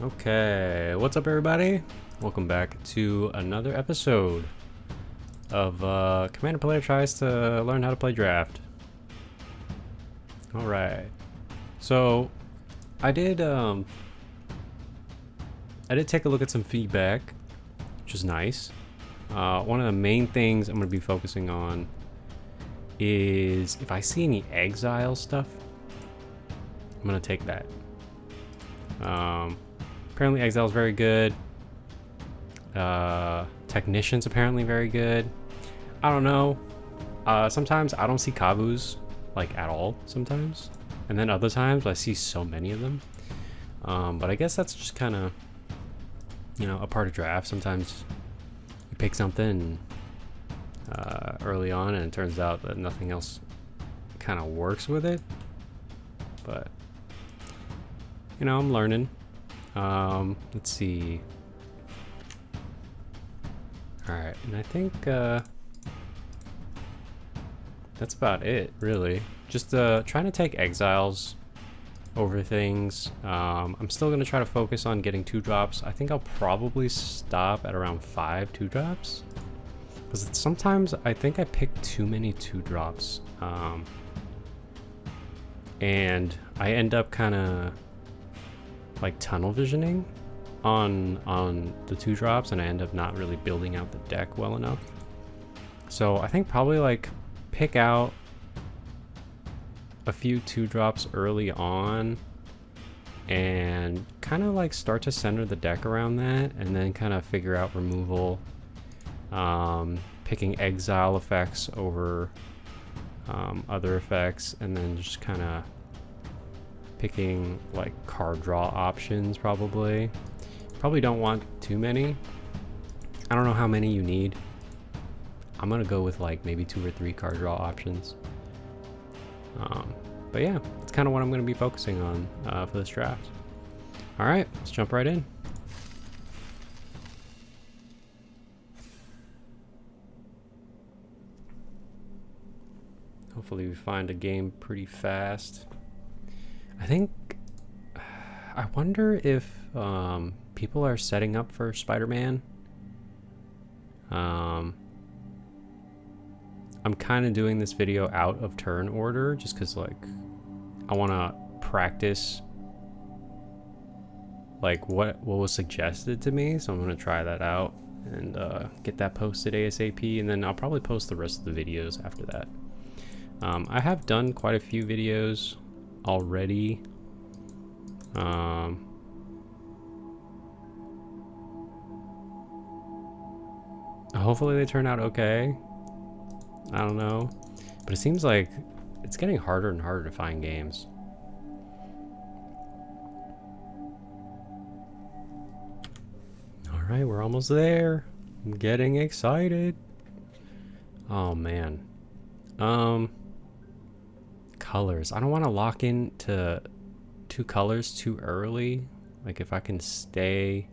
Okay, what's up everybody? Welcome back to another episode of Commander Player Tries to Learn How to Play Draft. Alright, so I did take a look at some feedback, which is nice. One of the main things I'm going to be focusing on is if I see any exile stuff, I'm going to take that. Apparently Exile is very good. Technician's apparently very good. I don't know. Sometimes I don't see Kabus, like, at all sometimes. And then other times I see so many of them. But I guess that's just kind of, you know, a part of draft. Sometimes you pick something early on and it turns out that nothing else kind of works with it. But, you know, I'm learning. Let's see. Alright, and I think that's about it, really. Just trying to take exiles over things. I'm still going to try to focus on getting 2-drops. I think I'll probably stop at around 5 2-drops. Because sometimes I think I pick too many 2-drops. And I end up kind of like tunnel visioning on the 2-drops, and I end up not really building out the deck well enough. So I think probably like pick out a few 2-drops early on and kind of like start to center the deck around that, and then kind of figure out removal, picking exile effects over other effects, and then just kind of picking like card draw options. Probably don't want too many. I don't know how many you need. I'm gonna go with like maybe 2 or 3 card draw options. But yeah, that's kind of what I'm gonna be focusing on for this draft. All right, let's jump right in. Hopefully we find a game pretty fast. I wonder if people are setting up for Spider-Man. I'm kind of doing this video out of turn order just because, like, I want to practice like what was suggested to me, so I'm going to try that out and get that posted ASAP, and then I'll probably post the rest of the videos after that. I have done quite a few videos already. Hopefully they turn out okay. I don't know, but it seems like it's getting harder and harder to find games. All right, we're almost there. I'm getting excited. Oh man. Colors. I don't want to lock into 2 colors too early. Like, if I can stay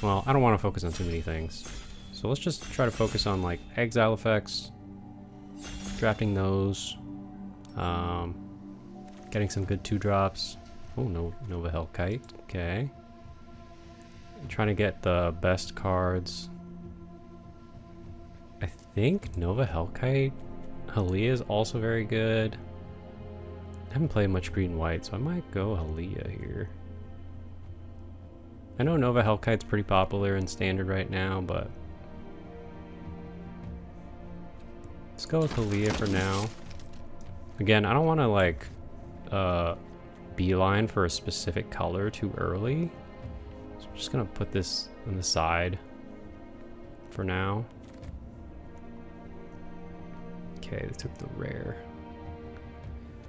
well, I don't want to focus on too many things, so let's just try to focus on like exile effects, drafting those, getting some good 2-drops. Oh no, Nova Hellkite. Okay, trying to get the best cards. I think Nova Hellkite, Halia is also very good. I haven't played much green and white, so I might go Halia here. I know Nova Hellkite's pretty popular in standard right now, but let's go with Halia for now. Again, I don't want to like beeline for a specific color too early, so I'm just gonna put this on the side for now. Okay, they took the rare.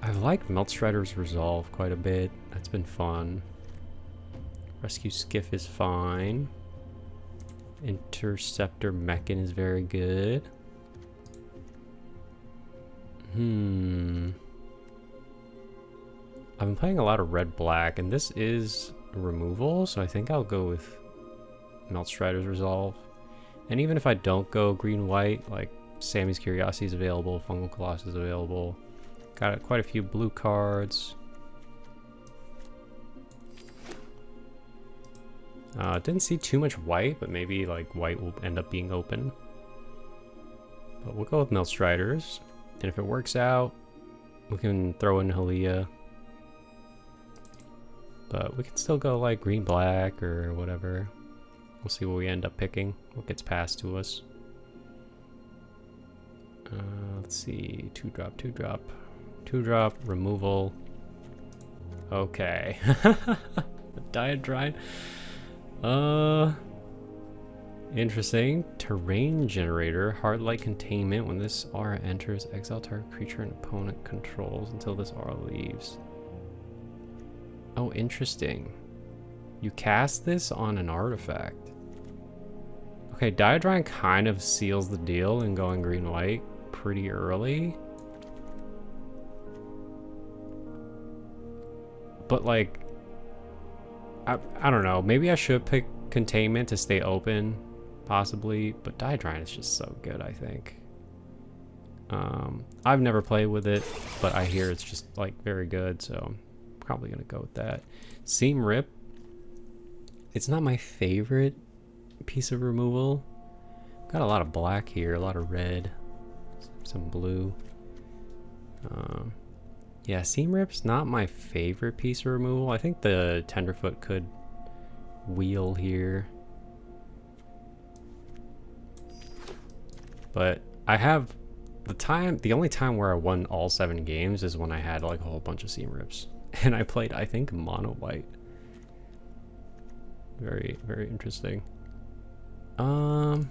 I've liked Meltstrider's Resolve quite a bit. That's been fun. Rescue Skiff is fine. Interceptor Mechan is very good. I've been playing a lot of red-black, and this is removal, so I think I'll go with Meltstrider's Resolve. And even if I don't go green-white, like Sammy's Curiosity is available, Fungal Colossus is available. Got quite a few blue cards. Didn't see too much white, but maybe like white will end up being open. But we'll go with Millstriders. And if it works out, we can throw in Halia. But we can still go like green-black or whatever. We'll see what we end up picking, what gets passed to us. Let's see, 2-drop, 2-drop. 2-drop, removal. Okay. Diadrine. Interesting. Terrain generator. Hard light containment. When this aura enters, exile target creature and opponent controls until this aura leaves. Oh, interesting. You cast this on an artifact. Okay, Diadrine kind of seals the deal in going green-white pretty early. But like, I don't know. Maybe I should pick Containment to stay open, possibly. But Diadrine is just so good, I think. I've never played with it, but I hear it's just like very good, so I'm probably gonna go with that. Seam Rip. It's not my favorite piece of removal. Got a lot of black here, a lot of red, some blue. Yeah, Seam Rip's not my favorite piece of removal. I think the Tenderfoot could wheel here. But I have the only time where I won all 7 games is when I had like a whole bunch of Seam Rips. And I played, I think, mono white. Very, very interesting. Dual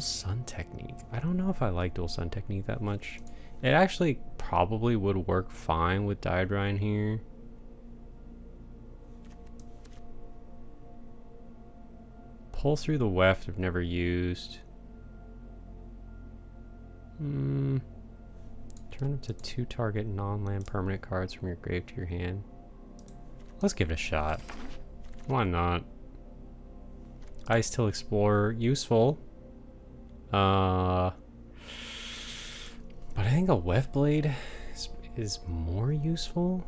Sun Technique. I don't know if I like Dual Sun Technique that much. It actually probably would work fine with Diadrine here. Pull Through the Weft I've never used. Turn up to 2 target non-land permanent cards from your grave to your hand. Let's give it a shot. Why not? Ice Till Explorer, useful. But I think a Weft Blade is more useful.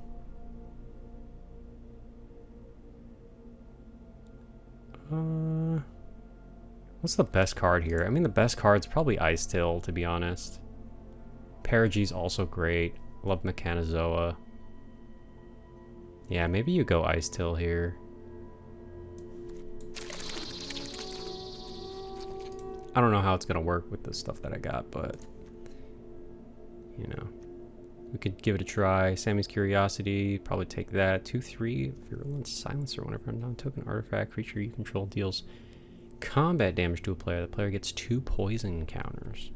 What's the best card here? I mean, the best card's probably Ice Till, to be honest. Perigy's also great. Love Mechanozoa. Yeah, maybe you go Ice Till here. I don't know how it's gonna work with the stuff that I got, but you know, we could give it a try. Sammy's Curiosity, probably take that. 2/3 Virulent Silencer. Whenever a non-token artifact creature you control deals combat damage to a player, the player gets 2 poison counters.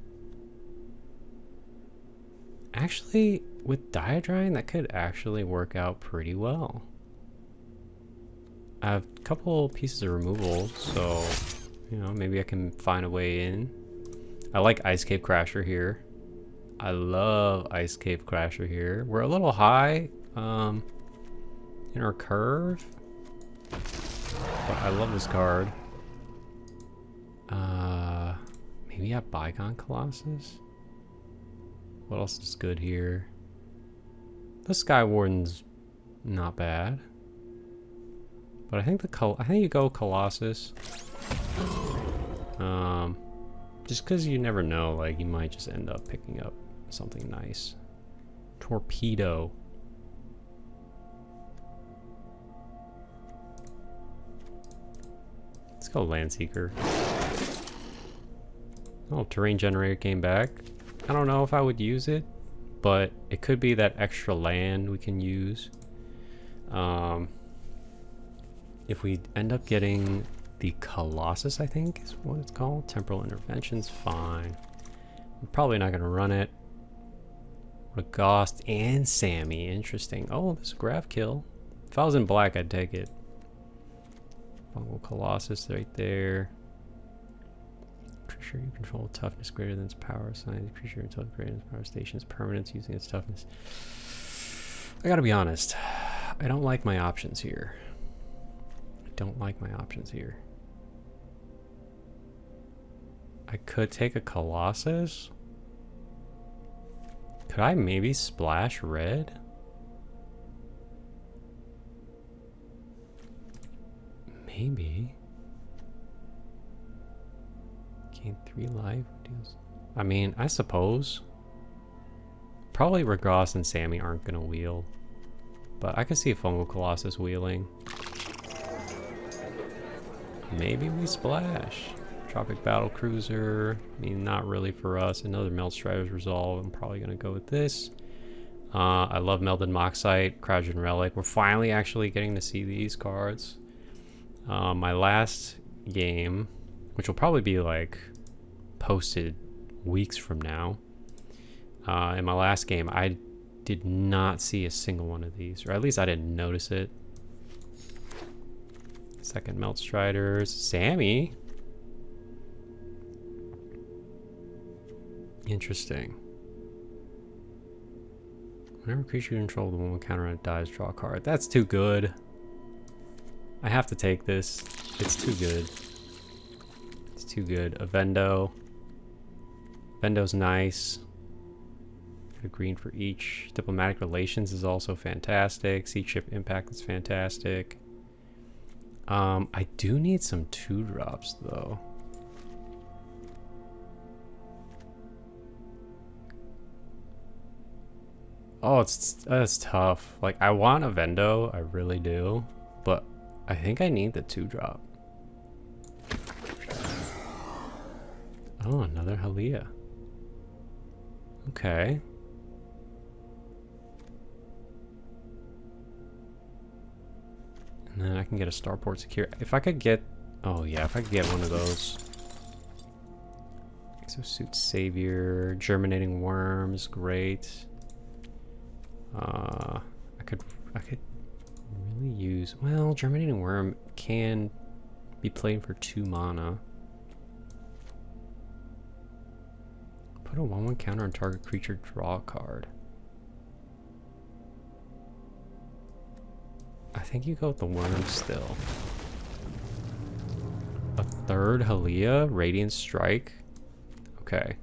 Actually, with Diadrine, that could actually work out pretty well. I have a couple pieces of removal, so you know, maybe I can find a way in. I like Ice Cave Crasher here. I love Ice Cave Crasher here. We're a little high in our curve, but I love this card. Maybe a Bygone Colossus? What else is good here? The Sky Warden's not bad. But I think I think you go Colossus. Just because you never know, like you might just end up picking up something nice. Torpedo. Let's go Landseeker. Oh, Terrain Generator came back. I don't know if I would use it, but it could be that extra land we can use. If we end up getting the Colossus, I think is what it's called. Temporal Intervention's fine. I'm probably not going to run it. Ragost and Sammy. Interesting. Oh, there's a Grav Kill. If I was in black, I'd take it. Fungal Colossus right there. Creature you control toughness greater than its power. Assign creature until greater than its power station's permanence using its toughness. I gotta be honest. I don't like my options here. I don't like my options here. I could take a Colossus. Could I maybe splash red? Maybe. Gain 3 life. Deals. I mean, I suppose. Probably Regos and Sammy aren't gonna wheel. But I could see a Fungal Colossus wheeling. Maybe we splash. Tropic Battle Cruiser. I mean, not really for us. Another Melt Strider's Resolve. I'm probably gonna go with this. I love Melded Moxite, Crouching Relic. We're finally actually getting to see these cards. My last game, which will probably be like posted weeks from now. In my last game, I did not see a single one of these, or at least I didn't notice it. Second Melt Striders, Sammy. Interesting. Whenever creature you control the one with counter on it dies, draw a card. That's too good. I have to take this. It's too good. It's too good. A Vendo. Vendo's nice. A green for each. Diplomatic Relations is also fantastic. Sea Ship Impact is fantastic. I do need some 2-drops though. Oh, it's tough. Like, I want a Vendo, I really do, but I think I need the 2-drop. Oh, another Halia. Okay. And then I can get a Starport Secure. If I could get... Oh, yeah, if I could get one of those. Exosuit Savior, Germinating Worms, great. I could really use... Well, Germinating Worm can be played for 2 mana. Put a 1/1 counter on target creature, draw a card. I think you go with the worm still. A 3rd Halia, Radiant Strike. Okay.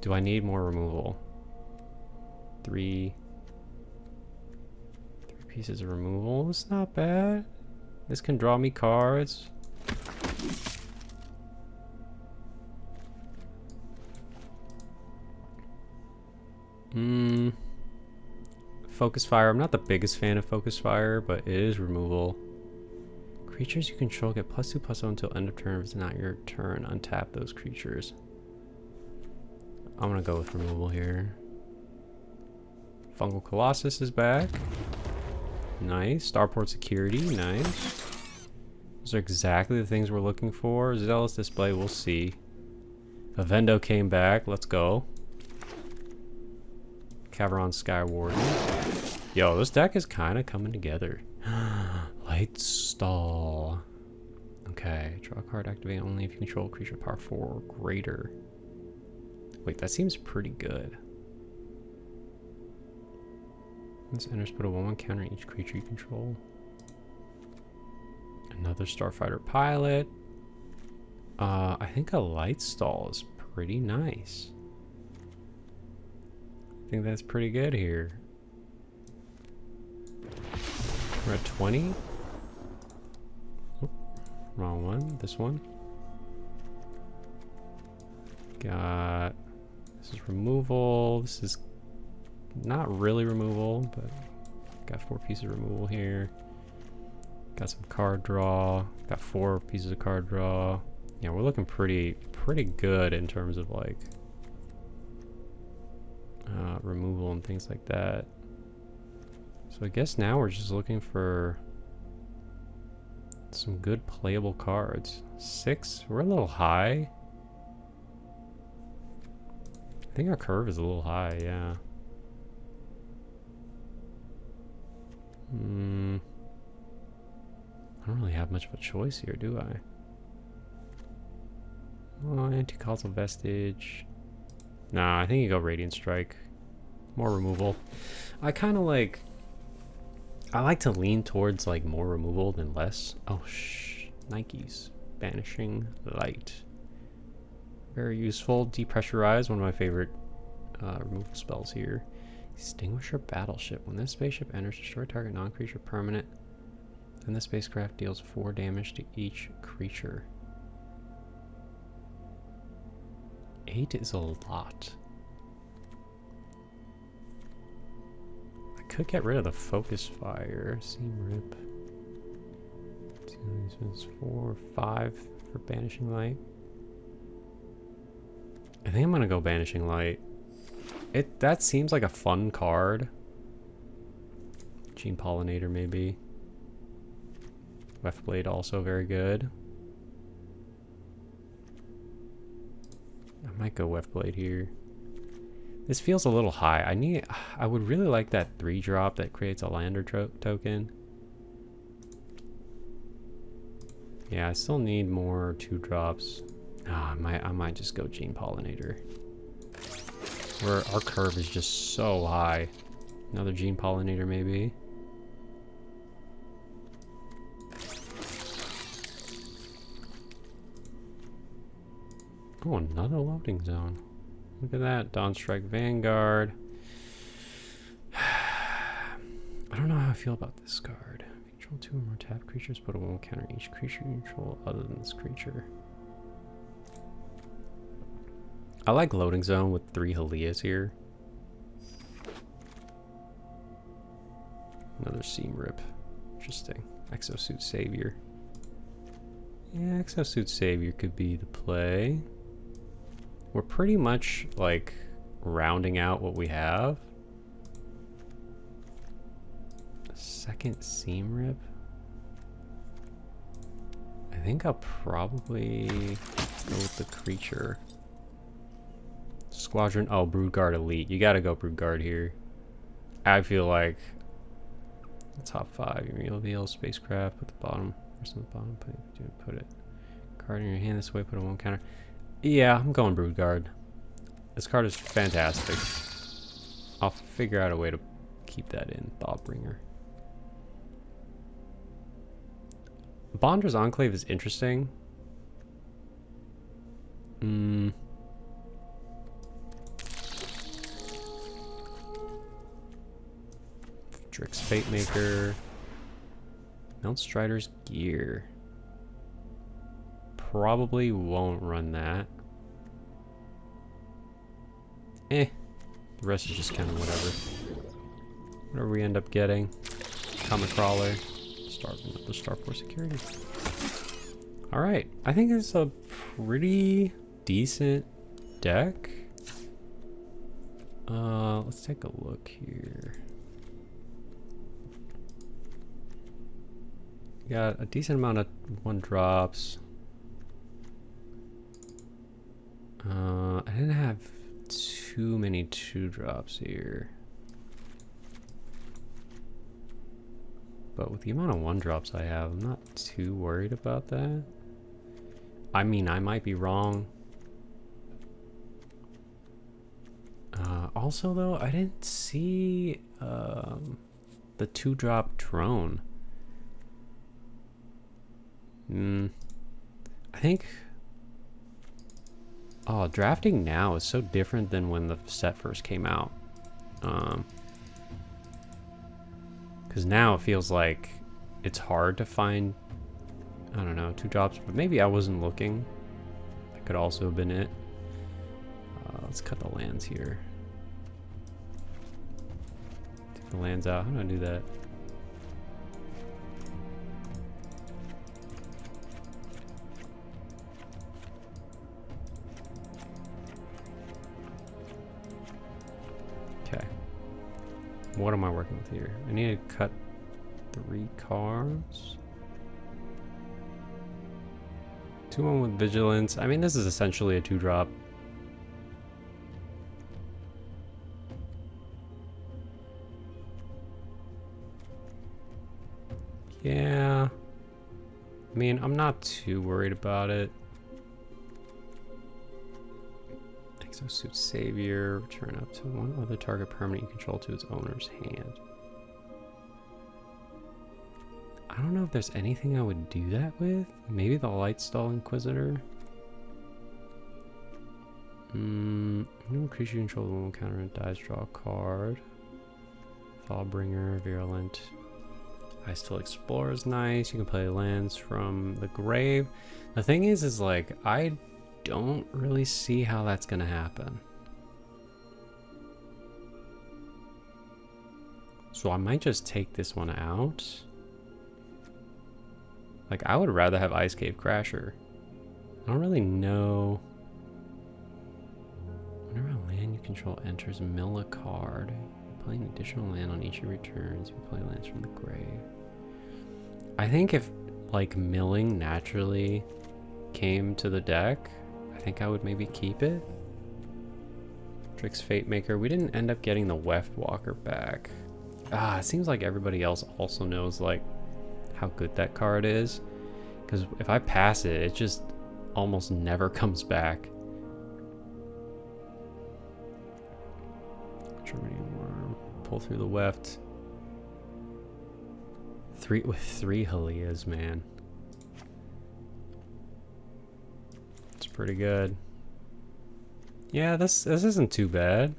Do I need more removal? 3 pieces of removal. It's not bad. This can draw me cards. Focus Fire. I'm not the biggest fan of Focus Fire, but it is removal. Creatures you control get +2/+0 until end of turn. If it's not your turn, untap those creatures. I'm gonna go with removal here. Fungal Colossus is back. Nice. Starport Security, nice. Those are exactly the things we're looking for. Zealous Display, we'll see. A Vendo came back, let's go. Caveron Skywarden. Yo, this deck is kind of coming together. Light Stall. Okay, draw a card, activate only if you control a creature power 4 or greater. Wait, that seems pretty good. This enters, put a 1/1 counter on each creature you control. Another Starfighter Pilot. I think a Light Stall is pretty nice. I think that's pretty good here. We're at 20. Oh, wrong one. This one. Got... This is removal. This is not really removal, but got 4 pieces of removal here. Got some card draw. Got 4 pieces of card draw. Yeah, we're looking pretty good in terms of like removal and things like that. So I guess now we're just looking for some good playable cards. 6? We're a little high. I think our curve is a little high, yeah. I don't really have much of a choice here, do I? Oh, Anti-Causal Vestige. Nah, I think you go Radiant Strike. More removal. I kind of like... I like to lean towards like more removal than less. Oh, Nikes. Banishing Light. Very useful. Depressurize, one of my favorite removal spells here. Extinguisher battleship. When this spaceship enters, destroy target non-creature permanent. Then the spacecraft deals 4 damage to each creature. 8 is a lot. I could get rid of the focus fire. Seam rip. 4, 5 for banishing light. I think I'm gonna go banishing light. That seems like a fun card. Gene Pollinator maybe. Weftblade also very good. I might go Weftblade here. This feels a little high. I would really like that 3-drop that creates a lander token. Yeah, I still need more 2-drops. I might just go Gene Pollinator. Our curve is just so high. Another Gene Pollinator maybe. Oh, another loading zone. Look at that. Dawnstrike Vanguard. I don't know how I feel about this card. Control 2 or more tap creatures, but it won't counter each creature you control other than this creature. I like loading zone with 3 Helias here. Another Seam Rip. Interesting. Exosuit Savior. Yeah, Exosuit Savior could be the play. We're pretty much like rounding out what we have. A second Seam Rip. I think I'll probably go with the creature. Squadron. Oh, Broodguard Elite. You gotta go Broodguard here. I feel like the top 5. You reveal spacecraft. Put the bottom. First on the bottom. Put it. Card in your hand this way. Put it 1 counter. Yeah, I'm going Broodguard. This card is fantastic. I'll figure out a way to keep that in. Thoughtbringer. Bonder's Enclave is interesting. Drix Fatemaker. Mount Strider's Gear. Probably won't run that. The rest is just kind of whatever. Whatever we end up getting. Comet Crawler. The Starport Security. Alright. I think it's a pretty decent deck. Let's take a look here. Got a decent amount of 1-drops. I didn't have too many 2-drops here. But with the amount of 1-drops I have, I'm not too worried about that. I mean, I might be wrong. Also, though, I didn't see the 2-drop drone. I think... Oh, drafting now is so different than when the set first came out. Because now it feels like it's hard to find, I don't know, 2-drops, but maybe I wasn't looking. That could also have been it. Let's cut the lands here. Take the lands out. How do I do that? Okay. What am I working with here? I need to cut 3 cards. 2-1 with Vigilance. I mean, this is essentially a 2-drop. Yeah. I mean, I'm not too worried about it. Exosuit Savior. Return up to 1 other target permanent you control to its owner's hand. I don't know if there's anything I would do that with. Maybe the Lightstall Inquisitor. No creature you control will counter and dies. Draw a card. Thawbringer, Virulent. I Still Explore is nice. You can play lands from the grave. The thing is like, I don't really see how that's gonna happen. So I might just take this one out. Like, I would rather have Ice Cave Crasher. I don't really know. Whenever a land you control enters, mill a card. You play an additional land on each of your turns. You play lands from the grave. I think if, like, milling naturally came to the deck, I think I would maybe keep it. Trix Fate Maker. We didn't end up getting the Weft Walker back. It seems like everybody else also knows, like, how good that card is. Because if I pass it, it just almost never comes back. Germanian Worm. Pull through the Weft. With three Halias, man. It's pretty good. Yeah, this isn't too bad.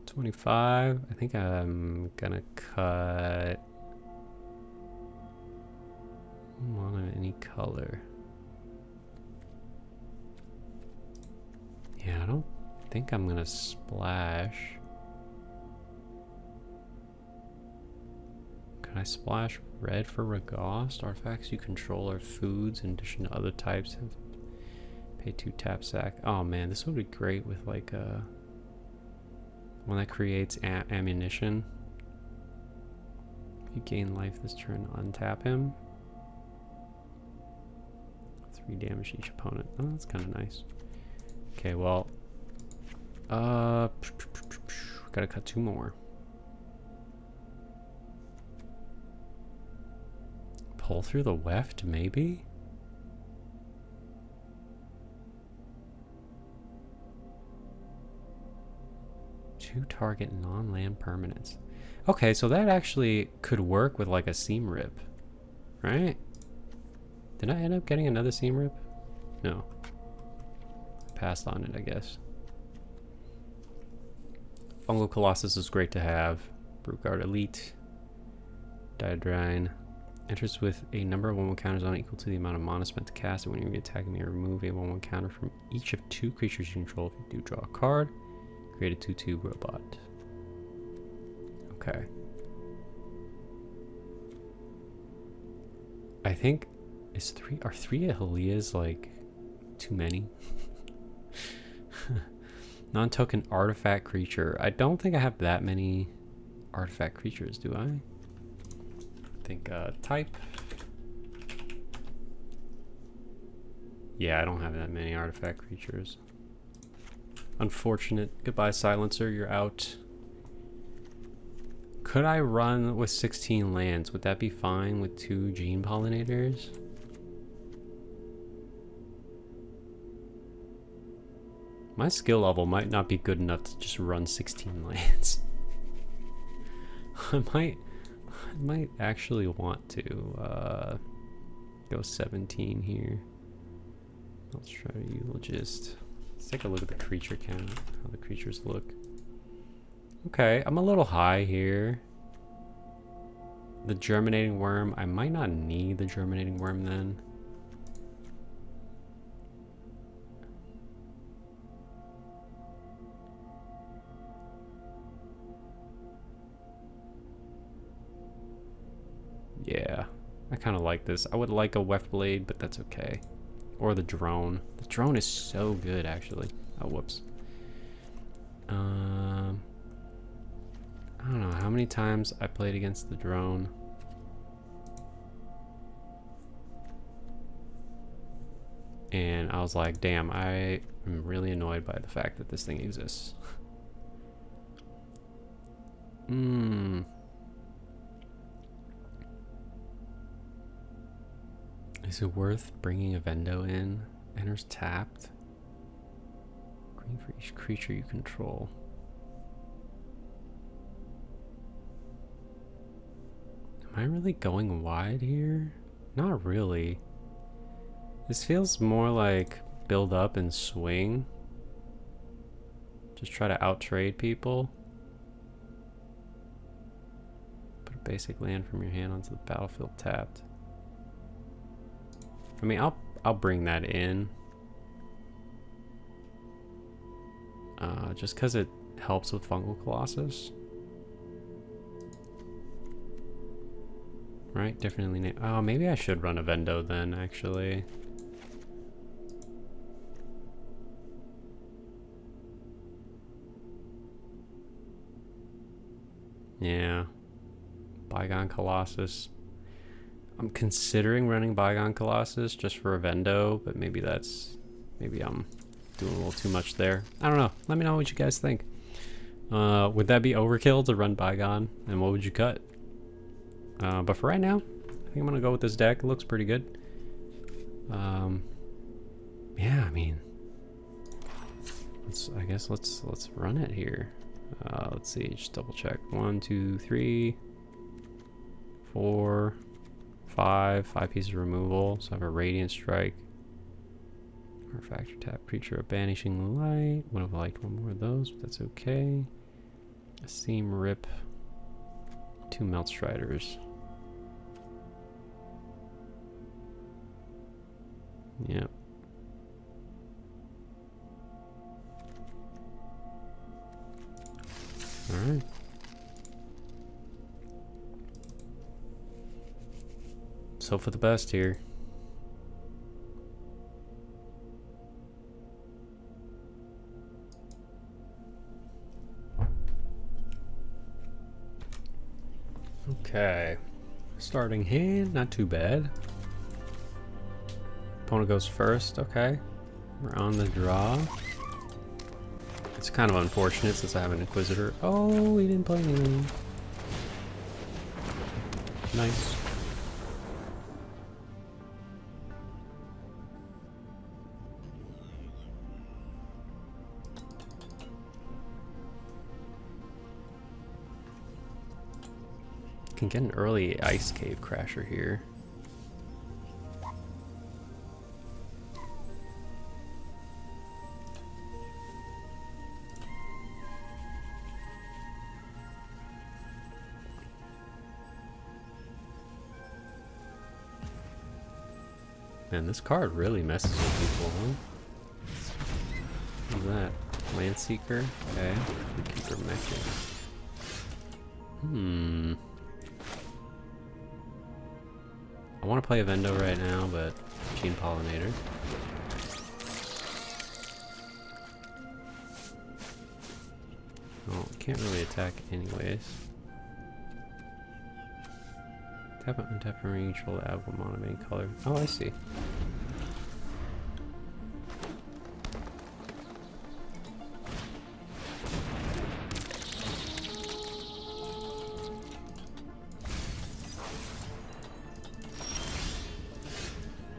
25. I think I'm gonna cut one of any color. Yeah, I don't think I'm gonna splash. Can I splash red for Ragast? Artifacts you control are foods in addition to other types. Have pay 2 tap sack. Oh man, this would be great with like one that creates ammunition. If you gain life this turn, untap him. 3 damage to each opponent. Oh, that's kind of nice. Okay, well, gotta cut 2 more. Pull through the Weft, maybe? Two target non-land permanents. Okay, so that actually could work with like a Seam Rip, right? Did I end up getting another Seam Rip? No. Passed on it, I guess. Fungal Colossus is great to have. Brutguard Elite. Diadrine. Enters with a number of 1/1 counters on it equal to the amount of mana spent to cast it. When you attack me, remove a 1/1 counter from each of 2 creatures you control. If you do draw a card, create a 2/2 robot. Okay. I think are 3 Ahalias like too many? Non-token artifact creature. I don't think I have that many artifact creatures, do I? I think type. Yeah, I don't have that many artifact creatures. Unfortunate. Goodbye, Silencer. You're out. Could I run with 16 lands? Would that be fine with 2 Gene Pollinators? My skill level might not be good enough to just run 16 lands. I might actually want to go 17 here. Let's try to Eulogist. Let's take a look at the creature count, how the creatures look. Okay, I'm a little high here. The Germinating Worm, I might not need the Germinating Worm then. Yeah, I kind of like this. I would like a Weft Blade, but that's okay. Or the drone. The drone is so good, actually. Oh, whoops. I don't know how many times I played against the drone. And I was like, damn, I am really annoyed by the fact that this thing exists. Is it worth bringing a Vendo in? Enters tapped. Green for each creature you control. Am I really going wide here? Not really. This feels more like build up and swing. Just try to out-trade people. Put a basic land from your hand onto the battlefield tapped. I mean, I'll bring that in. Just because it helps with Fungal Colossus. Right, definitely. Oh, maybe I should run a Vendo then, actually. Yeah. Bygone Colossus. I'm considering running Bygone Colossus just for a Vendo, but maybe I'm doing a little too much there. I don't know. Let me know what you guys think. Would that be overkill to run Bygone? And what would you cut? But for right now, I think I'm gonna go with this deck. It looks pretty good. Yeah, I mean, I guess let's run it here. Let's see, just double check. 1, 2, 3, 4, 5 pieces of removal. So I have a Radiant Strike, Artifact, tap creature of Banishing Light. Would have liked one more of those, but that's okay. A Seam Rip, 2 Melt Striders. Yep. Alright. So for the best here. Okay. Starting hand, not too bad. Opponent goes first, okay. We're on the draw. It's kind of unfortunate since I have an Inquisitor. Oh, he didn't play anything. Nice. Can get an early Ice Cave Crasher here. Man, this card really messes with people, huh? What's that? Landseeker? Okay. Keeper Mechanic. I want to play a Vendo right now, but Gene Pollinator. Oh, can't really attack anyways. Tap it, untap, and control the add one mana main color. Oh, I see.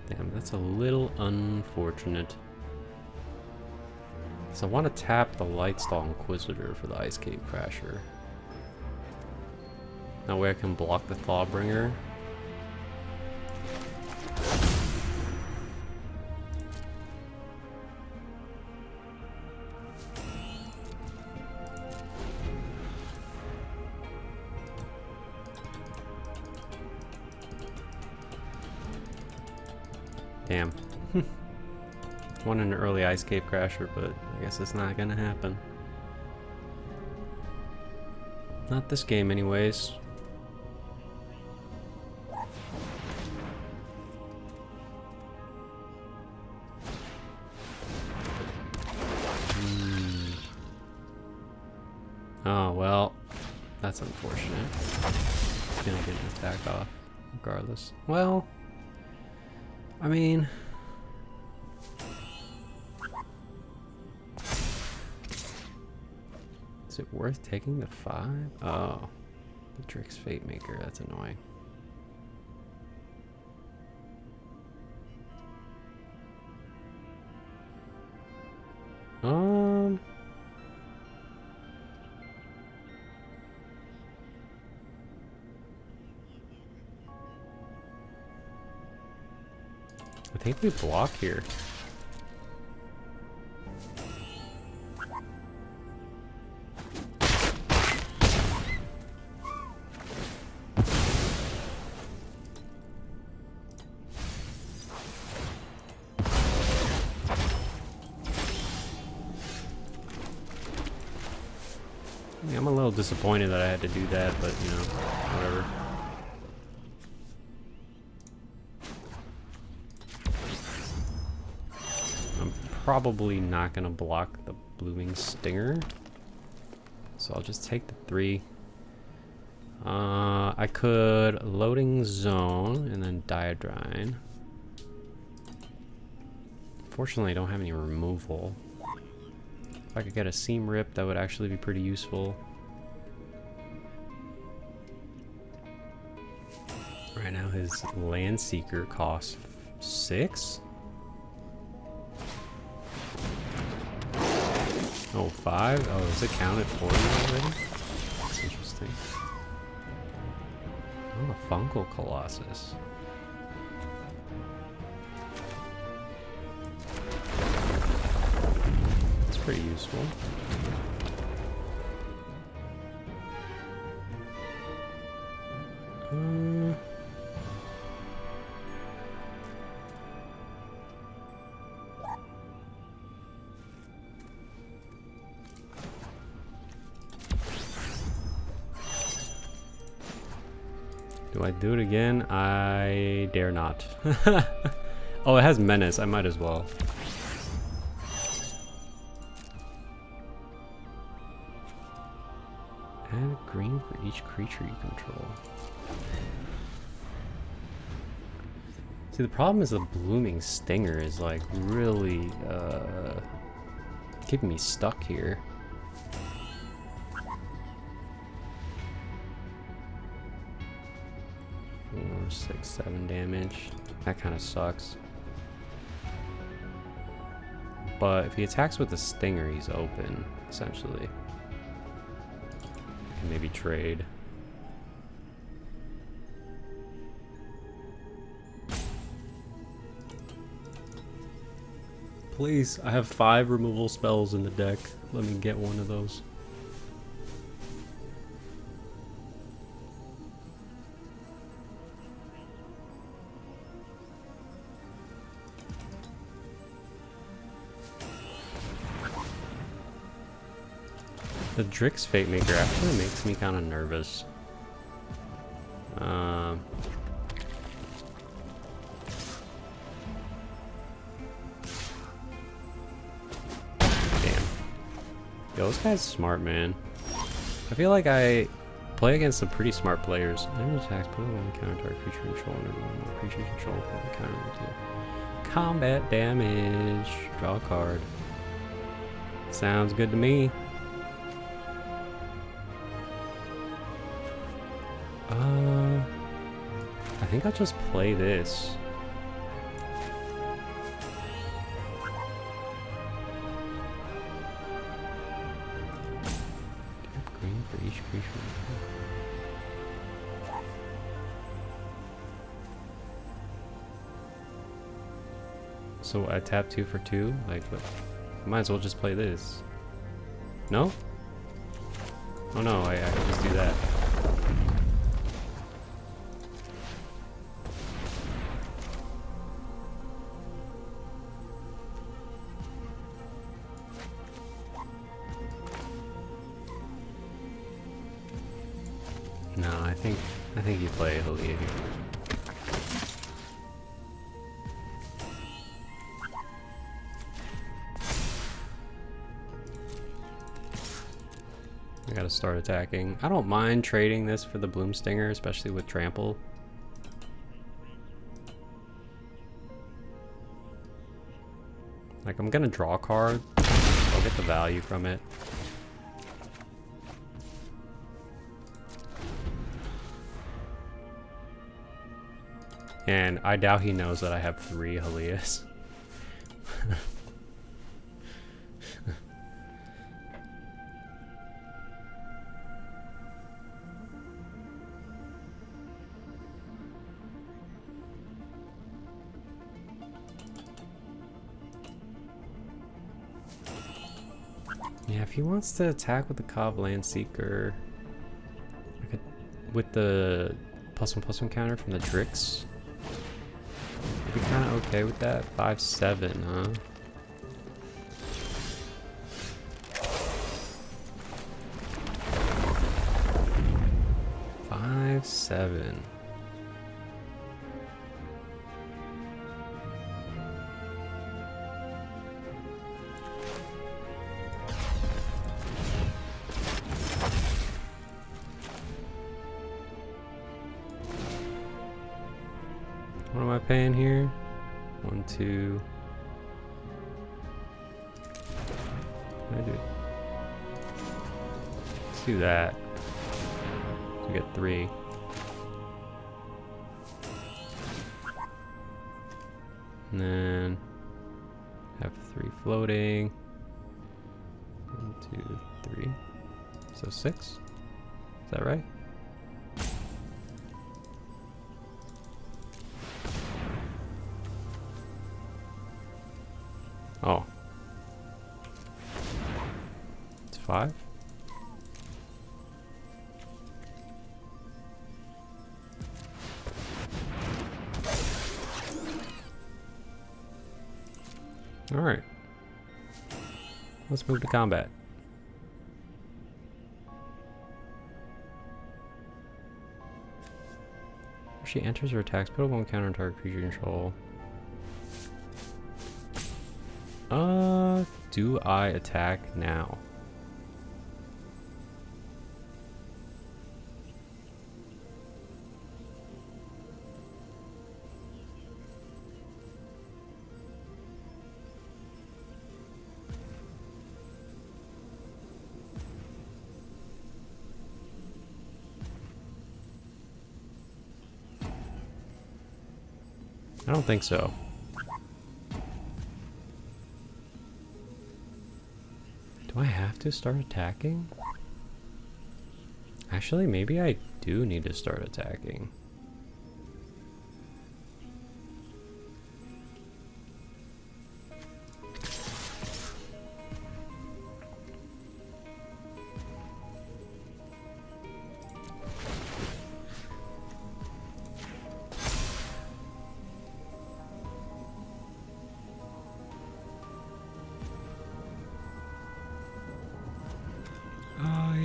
Damn, that's a little unfortunate. So I want to tap the Lightstall Inquisitor for the Ice Cave Crasher. That way I can block the Clawbringer. Damn. Won an early Ice Cave Crasher, but I guess it's not gonna happen. Not this game anyways. Oh, well, that's unfortunate. Gonna get an attack off, regardless. Well, I mean... Is it worth taking the 5? Oh, the Drix Fate Maker, that's annoying. I think we block here. I mean, I'm a little disappointed that I had to do that, but you know, whatever. I'm probably not gonna block the blooming stinger, so I'll just take the 3. I could loading zone and then diadrine. Fortunately, I don't have any removal. If I could get a seam rip, that would actually be pretty useful. Right now, his land seeker costs 6. Oh, 5? Oh, is it counted for you already? That's interesting. Oh, a fungal colossus. That's pretty useful. Do I do it again? I dare not. Oh, it has menace. I might as well. Add green for each creature you control. See, the problem is the blooming stinger is like really keeping me stuck here. 4, 6, 7 damage. That kind of sucks. But if he attacks with the stinger, he's open, essentially. I can maybe trade. Please, I have 5 removal spells in the deck. Let me get one of those. The Drix Fate Maker actually makes me kind of nervous. Damn. Yo, this guy's smart, man. I feel like I play against some pretty smart players. Never attacks, put on counter target creature control, never one creature control, put counter to combat damage. Draw a card. Sounds good to me. I think I'll just play this. Green for each creature. So I tap 2 for 2? Like, what? I might as well just play this. No? Oh no, I can just do that. No, I think you play Helia here. I gotta start attacking. I don't mind trading this for the Bloom Stinger, especially with Trample. Like, I'm gonna draw a card. I'll get the value from it. And I doubt he knows that I have 3 Helias. Yeah, if he wants to attack with the Cov Landseeker, I could, with the +1/+1 counter from the Drix, I'd be kind of okay with that. 5/7, huh? 5-7. What am I paying here? 1, 2. What do I do? Let's do that. We get 3. And then have 3 floating. 1, 2, 3. So 6. Is that right? Oh. It's 5? Alright. Let's move to combat. If she enters or attacks, put a 1 counter on target creature control. Do I attack now? I don't think so. Do I have to start attacking? Actually, maybe I do need to start attacking.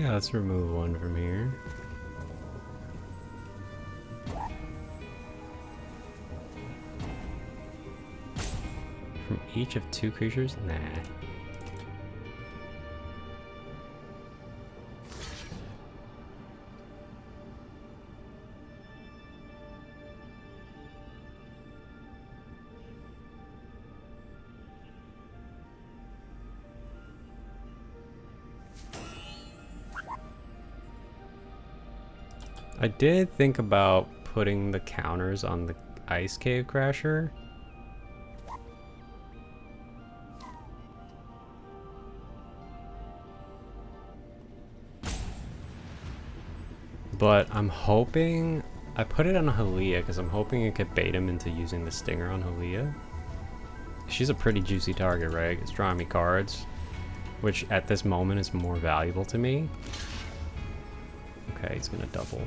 Let's remove 1 from here. From each of 2 creatures? Nah. I did think about putting the counters on the Ice Cave Crasher. But I'm hoping... I put it on Halia because I'm hoping it could bait him into using the Stinger on Halia. She's a pretty juicy target, right? It's drawing me cards, which at this moment is more valuable to me. Okay, he's gonna double.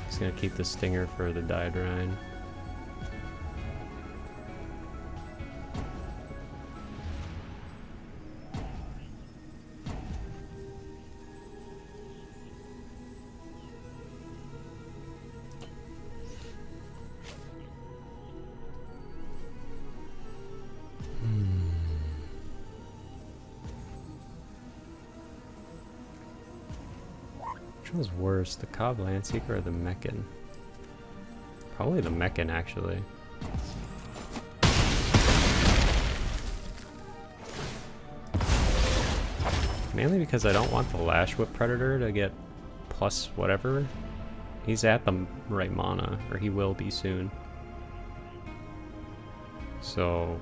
He's gonna keep the Stinger for the Daedrine. Which one's worse, the Cobb Landseeker or the Meccan? Probably the Meccan, actually. Mainly because I don't want the Lash Whip Predator to get plus whatever. He's at the right mana, or he will be soon. So...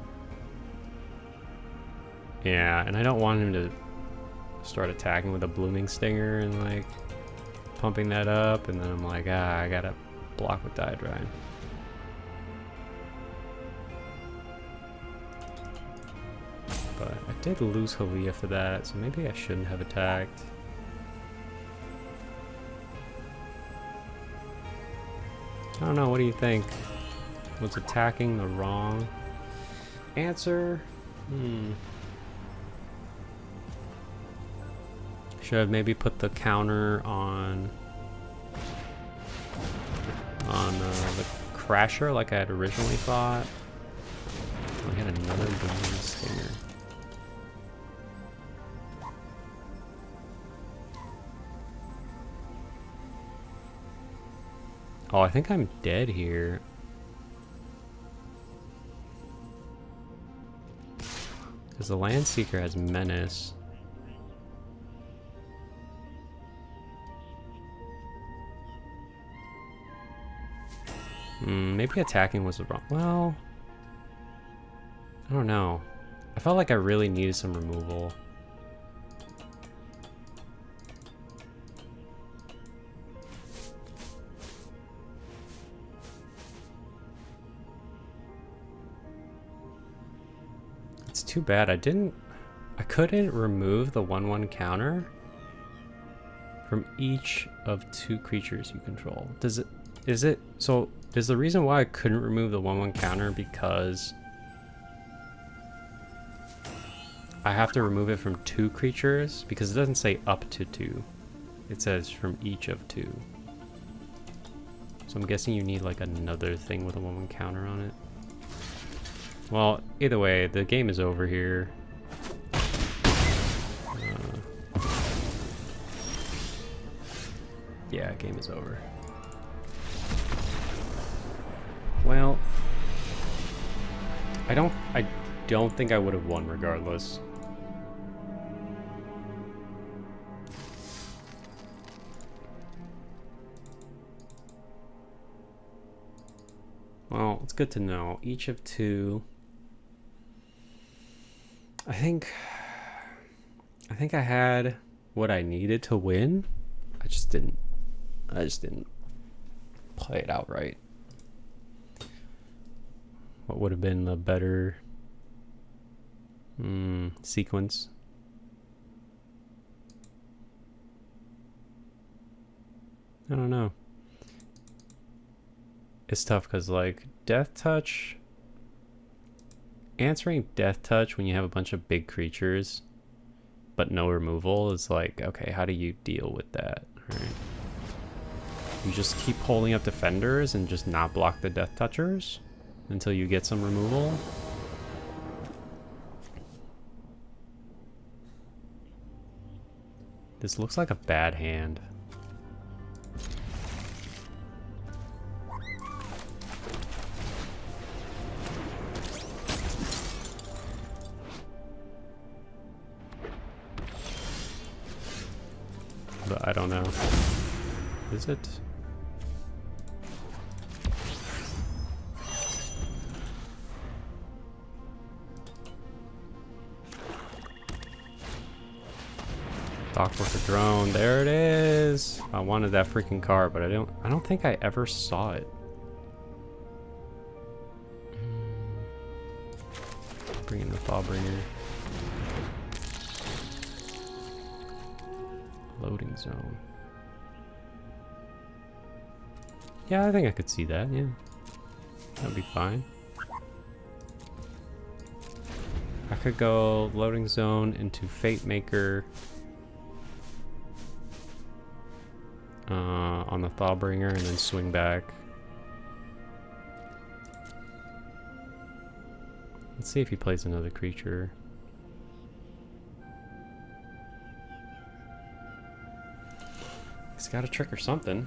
yeah, and I don't want him to start attacking with a Blooming Stinger and like pumping that up, and then I'm like, I gotta block with Daedrine. But I did lose Halia for that, so maybe I shouldn't have attacked. I don't know, what do you think? Was attacking the wrong answer? Should have maybe put the counter on Crasher like I had originally thought. I had another booming stinger. Oh, I think I'm dead here. Because the Landseeker has Menace. Maybe attacking was the wrong... Well... I don't know. I felt like I really needed some removal. It's too bad I couldn't remove the 1/1 counter from each of 2 creatures you control. Is the reason why I couldn't remove the 1/1 counter because I have to remove it from 2 creatures? Because it doesn't say up to 2. It says from each of 2. So I'm guessing you need like another thing with a 1/1 counter on it. Well, either way, the game is over here. Yeah, game is over. Well, I don't think I would have won regardless. Well, it's good to know. Each of 2. I think I had what I needed to win. I just didn't play it out right. What would have been the better sequence? I don't know. It's tough because like Death Touch, answering Death Touch when you have a bunch of big creatures but no removal is like, okay, how do you deal with that? Right? You just keep holding up defenders and just not block the Death Touchers until you get some removal. This looks like a bad hand. But I don't know. Is it? Dockworker drone, there it is. I wanted that freaking card, but I don't think I ever saw it. Bring in the Thawbringer. Loading zone. Yeah, I think I could see that, yeah. That'd be fine. I could go loading zone into Fate Maker on the Thawbringer and then swing back. Let's see if he plays another creature. He's got a trick or something.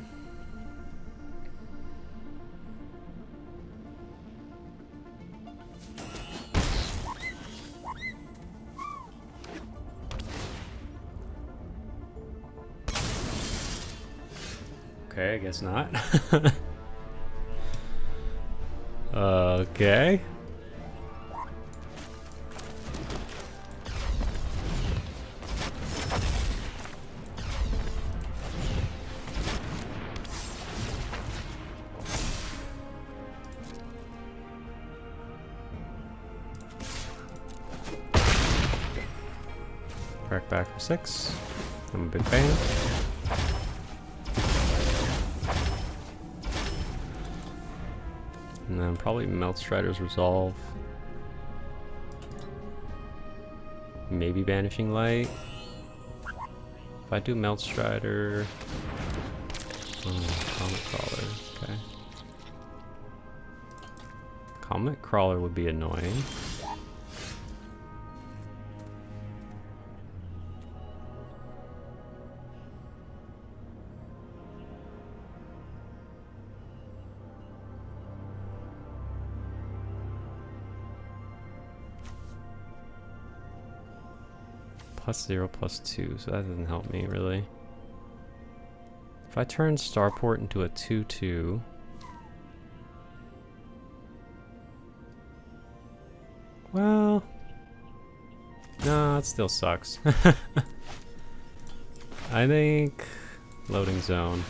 Okay, I guess not. Okay. Crack back for 6. I'm a big fan. And then probably Melt Strider's Resolve. Maybe Banishing Light. If I do Melt Strider... Oh, Comet Crawler, okay. Comet Crawler would be annoying. +0, +2, so that doesn't help me really. If I turn Starport into a 2/2, well, no, it still sucks. I think loading zone.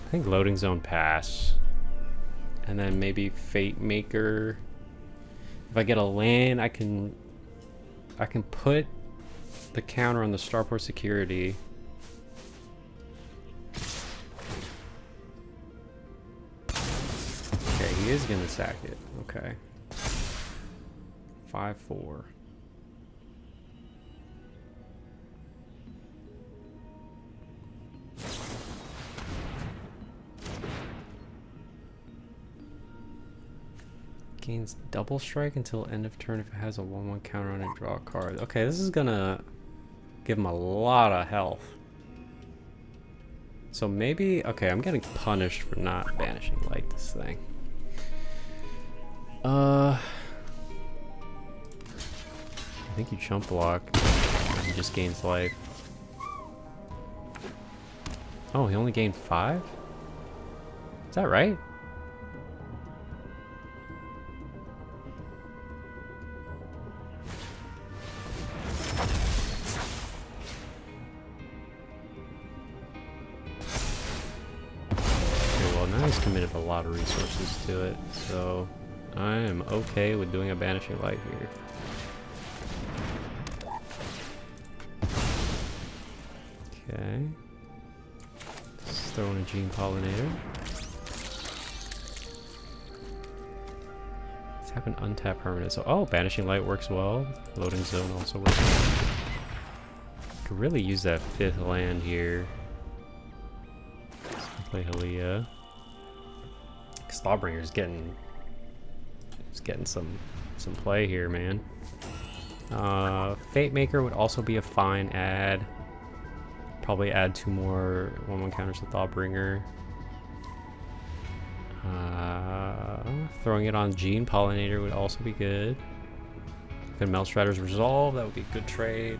I think loading zone pass. And then maybe Fate Maker. If I get a land, I can put the counter on the Starport security. Okay, he is gonna sack it. Okay. 5/4. Gains double strike until end of turn if it has a 1/1 counter on it, draw a card. Okay, this is gonna give him a lot of health. So maybe, okay, I'm getting punished for not banishing light this thing. I think you chump block. He just gains life. Oh, he only gained 5? Is that right? He's committed a lot of resources to it, so I am okay with doing a banishing light here. Okay. Let's throw in a Gene Pollinator. Let's have an untapped permanent. So, oh, banishing light works well. Loading zone also works well. Could really use that 5th land here. Let's play Halia. Slawbringer's getting some play here, man. Fate Maker would also be a fine add. Probably add 2 more 1/1 counters to Thawbringer. Throwing it on Gene Pollinator would also be good. Could Melstrider's Resolve, that would be a good trade.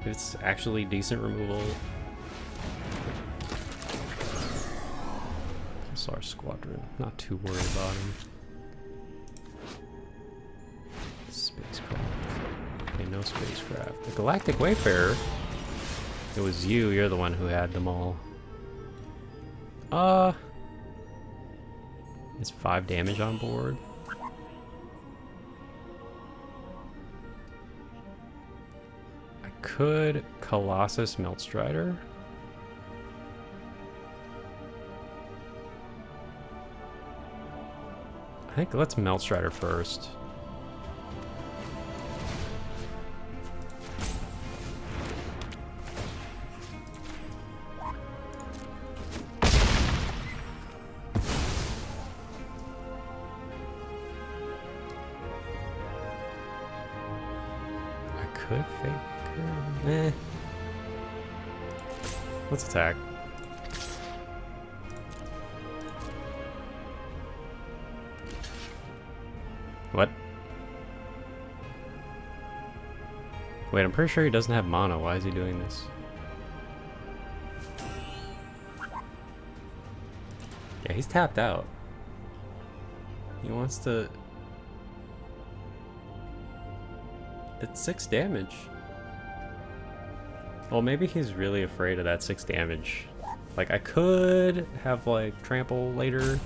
If it's actually decent removal. Pulsar Squadron, not too worried about him. Spacecraft. Okay, no spacecraft. The Galactic Wayfarer. It was you, you're the one who had them all. It's 5 damage on board. I could Colossus Meltstrider. I think let's Meltstrider first. Could Fate Maker? Let's attack. What? Wait, I'm pretty sure he doesn't have mana. Why is he doing this? Yeah, he's tapped out. He wants to... It's 6 damage. Well, maybe he's really afraid of that 6 damage. Like, I could have, like, trample later.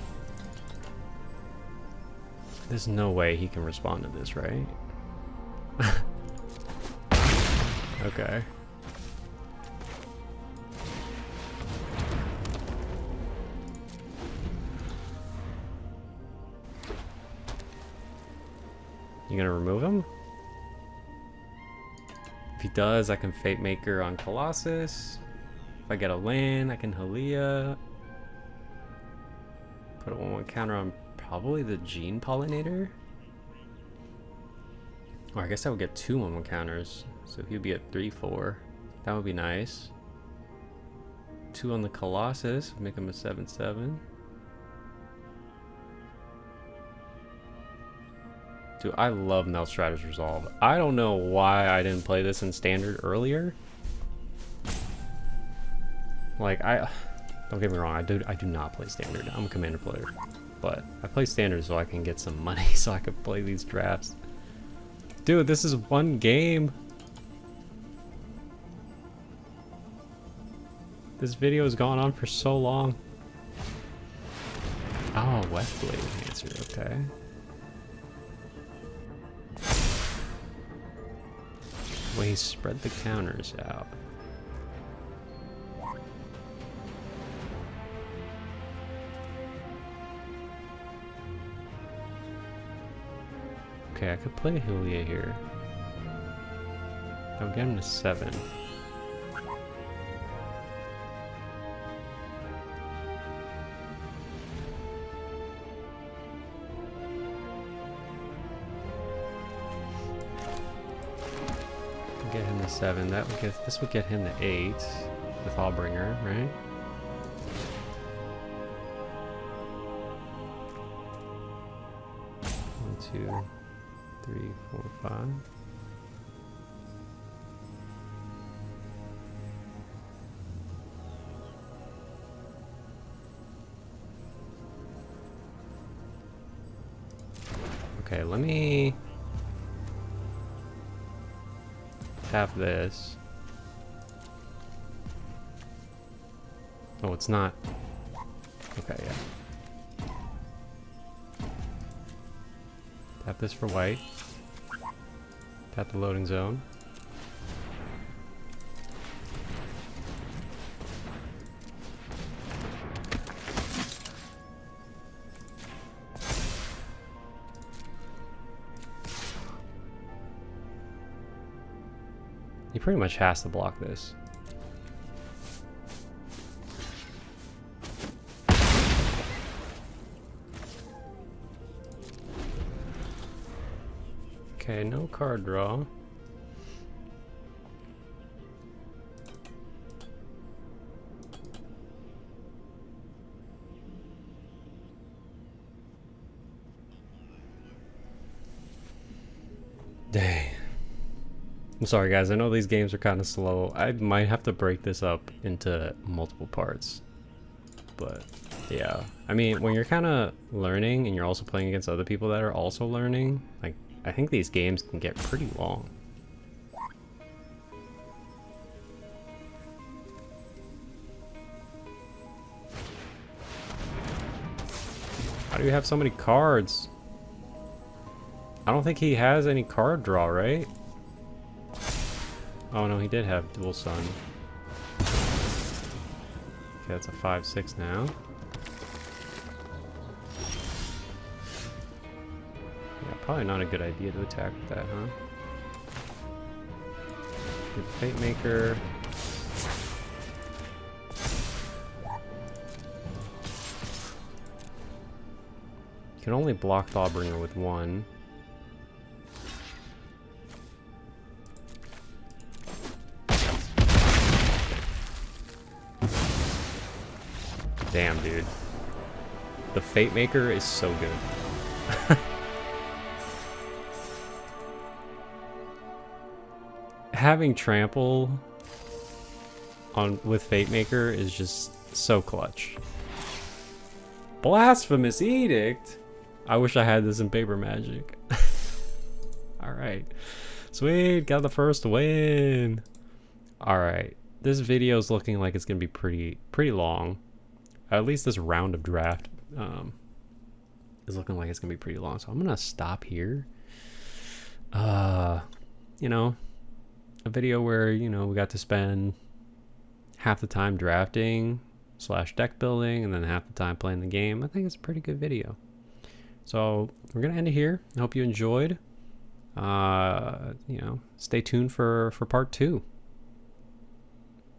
There's no way he can respond to this, right? Okay. You gonna remove him? If he does, I can Fate Maker on Colossus. If I get a land, I can Halia. Put a 1/1 counter on probably the Gene Pollinator. Or I guess I would get 2 1/1 counters. So he would be at 3/4. That would be nice. 2 on the Colossus, make him a 7/7. Dude, I love Melstratus Resolve. I don't know why I didn't play this in Standard earlier. Like, don't get me wrong, I do not play Standard. I'm a Commander player. But I play Standard so I can get some money so I can play these drafts. Dude, this is one game. This video has gone on for so long. Oh, Westblade Enhancer, okay. Wait, spread the counters out. Okay, I could play Hylia here. I'll get him to 7. Get him to 7. This would get him to 8 with Allbringer, right? One, 2, 3, 4, 5. Okay, let me have this. Oh, it's not. Okay, yeah. Tap this for white. Tap the loading zone. He pretty much has to block this. Okay, no card draw. Dang. I'm sorry guys, I know these games are kind of slow. I might have to break this up into multiple parts. But yeah, I mean, when you're kind of learning and you're also playing against other people that are also learning, like, I think these games can get pretty long. How do you have so many cards? I don't think he has any card draw, right? Oh no, he did have dual sun. Okay, that's a 5/6 now. Yeah, probably not a good idea to attack with that, huh? Good Fate Maker. You can only block Thawbringer with 1. Damn, dude. The Fate Maker is so good. Having trample with Fate Maker is just so clutch. Blasphemous Edict? I wish I had this in Paper Magic. Alright. Sweet, got the first win. Alright. This video is looking like it's gonna be pretty long. At least this round of draft is looking like it's gonna be pretty long. So I'm gonna stop here. You know, a video where, you know, we got to spend half the time drafting / deck building and then half the time playing the game. I think it's a pretty good video. So we're gonna end it here. I hope you enjoyed. Stay tuned for part 2.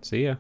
See ya.